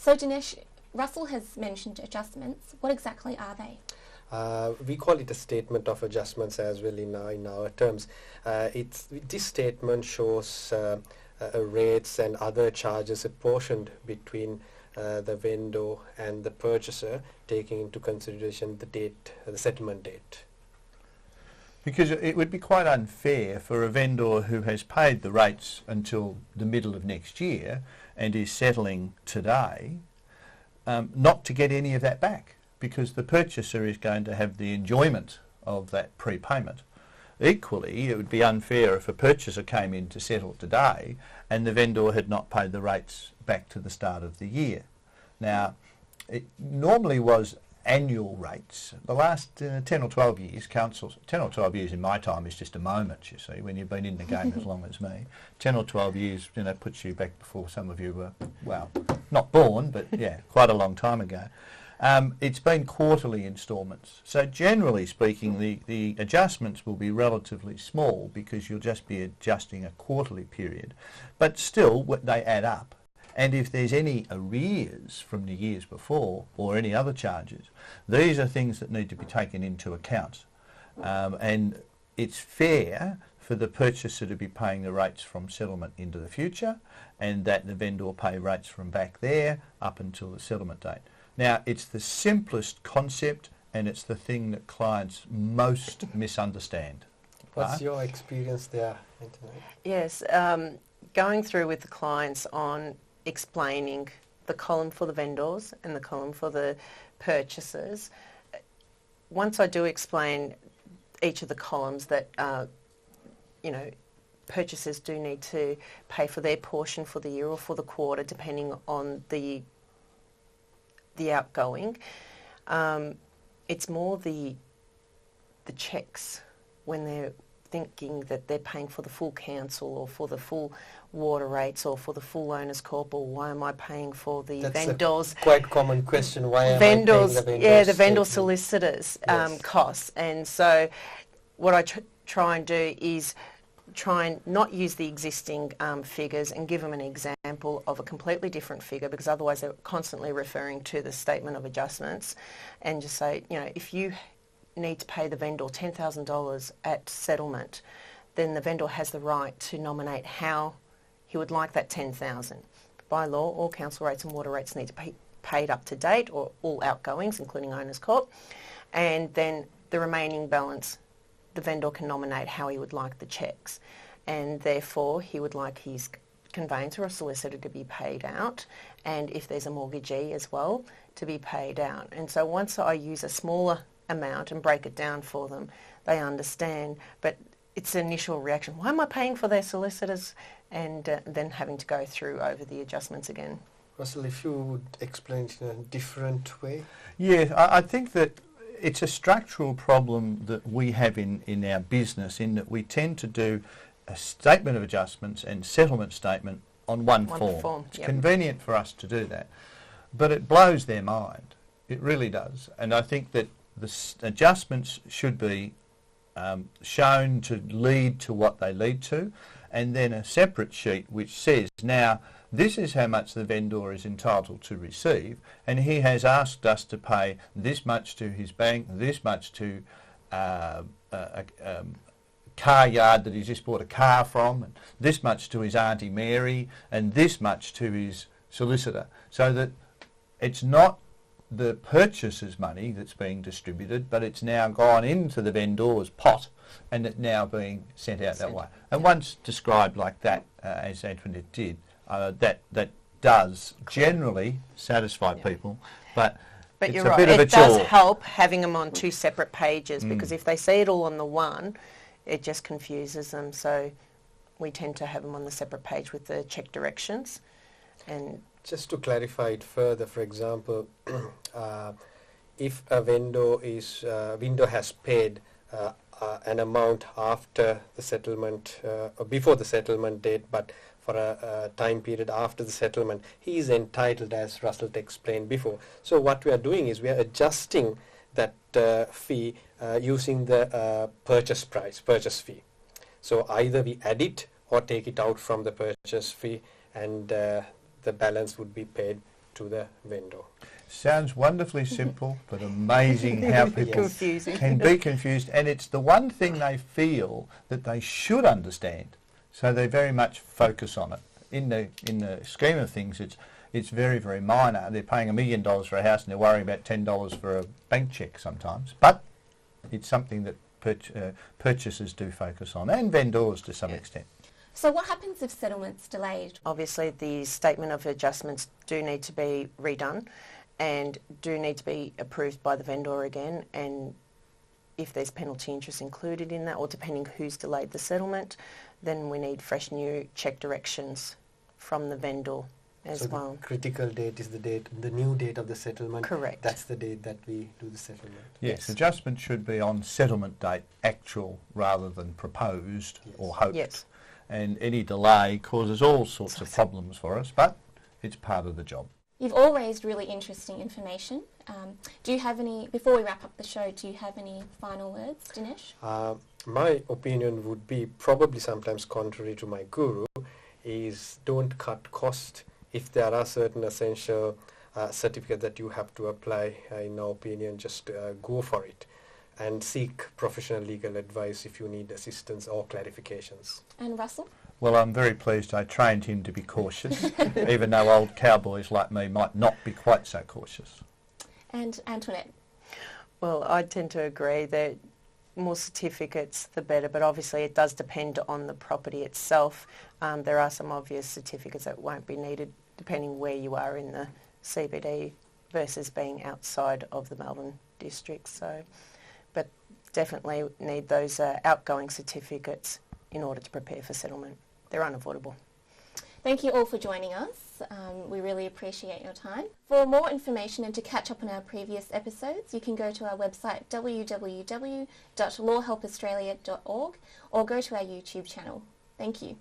So Dinesh, Russell has mentioned adjustments. What exactly are they? We call it a statement of adjustments as well in our terms. This statement shows rates and other charges apportioned between the vendor and the purchaser, taking into consideration the date, the settlement date. Because it would be quite unfair for a vendor who has paid the rates until the middle of next year and is settling today not to get any of that back, because the purchaser is going to have the enjoyment of that prepayment. Equally, it would be unfair if a purchaser came in to settle today and the vendor had not paid the rates back to the start of the year. Now, it normally was annual rates. The last 10 or 12 years, 10 or 12 years in my time is just a moment, you see, when you've been in the game as long as me. 10 or 12 years, puts you back before some of you were, well, not born, but yeah, quite a long time ago. It's been quarterly instalments. So generally speaking, the adjustments will be relatively small because you'll just be adjusting a quarterly period. But still, they add up. And if there's any arrears from the years before or any other charges, these are things that need to be taken into account. And it's fair for the purchaser to be paying the rates from settlement into the future, and that the vendor pay rates from back there up until the settlement date. Now, it's the simplest concept, and it's the thing that clients most misunderstand. What's your experience there, Antoinette? Yes, going through with the clients on explaining the column for the vendors and the column for the purchasers. Once I do explain each of the columns that, purchasers do need to pay for their portion for the year or for the quarter, depending on the outgoing. It's more the checks when they're thinking that they're paying for the full council or for the full water rates or for the full owners corp, or why am I paying for the vendors? That's a quite common question. Why am vendors, I paying the vendors? Yeah, the vendor solicitors costs. And so what I try and do is try and not use the existing figures and give them an example of a completely different figure, because otherwise they're constantly referring to the statement of adjustments, and just say, if you need to pay the vendor $10,000 at settlement, then the vendor has the right to nominate how he would like that $10,000. By law, all council rates and water rates need to be paid up to date, or all outgoings, including owners corp, and then the remaining balance, the vendor can nominate how he would like the checks, and therefore he would like his conveyancer or solicitor to be paid out, and if there's a mortgagee as well, to be paid out. And so once I use a smaller amount and break it down for them, they understand. But it's an initial reaction, why am I paying for their solicitors? And then having to go through over the adjustments again. Russell, if you would explain it in a different way. Yeah, I think that it's a structural problem that we have in our business, in that we tend to do a statement of adjustments and settlement statement on one form. It's convenient for us to do that, but it blows their mind. It really does. And I think that the adjustments should be shown to lead to what they lead to, and then a separate sheet which says, now, this is how much the vendor is entitled to receive, and he has asked us to pay this much to his bank, this much to a car yard that he's just bought a car from, and this much to his Auntie Mary, and this much to his solicitor, so that it's not the purchaser's money that's being distributed, but it's now gone into the vendor's pot, and it's now being sent out that way. And once described like that, as Antoinette did, that does generally satisfy people, but it's you're a right. bit of a It does chore. help having them on two separate pages, because if they see it all on the one, it just confuses them. So we tend to have them on the separate page with the check directions. And just to clarify it further, for example, if a vendor has paid an amount after the settlement or before the settlement date, but for a time period after the settlement, he is entitled, as Russell explained before. So what we are doing is we are adjusting that fee using the purchase fee. So either we add it or take it out from the purchase fee, and the balance would be paid to the vendor. Sounds wonderfully simple, but amazing how people Confusing. can be confused. And it's the one thing they feel that they should understand, so they very much focus on it. In the scheme of things, it's very, very minor. They're paying $1 million for a house and they're worrying about $10 for a bank cheque sometimes. But it's something that purchasers do focus on, and vendors to some extent. So what happens if settlement's delayed? Obviously, the statement of adjustments do need to be redone and do need to be approved by the vendor again, and if there's penalty interest included in that, or depending who's delayed the settlement, then we need fresh new check directions from the vendor as well. The critical date is the new date of the settlement. Correct. That's the date that we do the settlement. Yes, adjustment should be on settlement date, actual rather than proposed or hoped. Yes. And any delay causes all sorts of problems for us, but it's part of the job. You've all raised really interesting information. Do you have any, before we wrap up the show, do you have any final words, Dinesh? My opinion would be, probably sometimes contrary to my guru, is don't cut cost. If there are certain essential certificates that you have to apply, in our opinion, just go for it and seek professional legal advice if you need assistance or clarifications. And Russell? Well, I'm very pleased I trained him to be cautious, even though old cowboys like me might not be quite so cautious. And Antoinette? Well, I tend to agree that more certificates the better, but obviously it does depend on the property itself. There are some obvious certificates that won't be needed depending where you are in the CBD versus being outside of the Melbourne district. So, but definitely need those outgoing certificates in order to prepare for settlement. They're unavoidable. Thank you all for joining us. We really appreciate your time. For more information and to catch up on our previous episodes, you can go to our website www.lawhelpaustralia.org or go to our YouTube channel. Thank you.